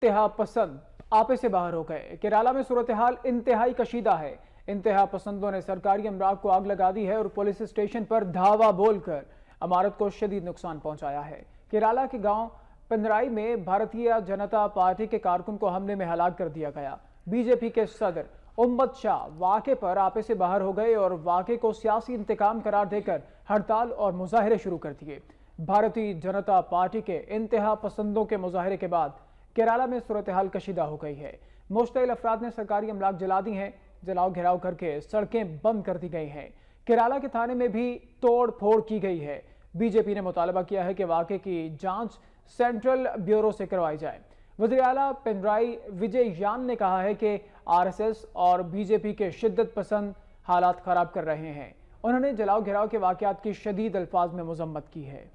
انتہا پسند آپے سے باہر ہو گئے۔ کیرالہ میں صورتحال انتہائی کشیدہ ہے۔ انتہا پسندوں نے سرکاری املاک کو آگ لگا دی ہے اور پولیس اسٹیشن پر دھاوا بول کر عمارت کو شدید نقصان پہنچایا ہے۔ کیرالہ کے گاؤں پنرائی میں بھارتیہ جنتا پارٹی کے کارکن کو حملے میں ہلاک کر دیا گیا۔ بی جے پی کے صدر امت شاہ واقعے پر آپے سے باہر ہو گئے اور واقعے کو سیاسی انتقام قرار دے کر ہڑتال اور مظاہرے شروع کر دیے۔ بھارتیہ جنتا پارٹی کے انتہا پسندوں کے مظاہرے کے بعد کیرالہ میں صورتحال کشیدہ ہو گئی ہے۔ مشتعل افراد نے سرکاری املاک جلا دی ہیں، جلاؤ گھیراؤ کر کے سڑکیں بند کر دی گئی ہیں۔ کیرالہ کے تھانے میں بھی توڑ پھوڑ کی گئی ہے۔ بی جے پی نے مطالبہ کیا ہے کہ واقعے کی جانچ سینٹرل بیورو سے کروائی جائے۔ وزیر اعلیٰ پنرائی وجے یان نے کہا ہے کہ آر ایس ایس اور بی جے پی کے شدت پسند حالات خراب کر رہے ہیں۔ انہوں نے جلاؤ گھیراؤ کے واقعات کی شدید الفاظ میں مذمت کی ہے۔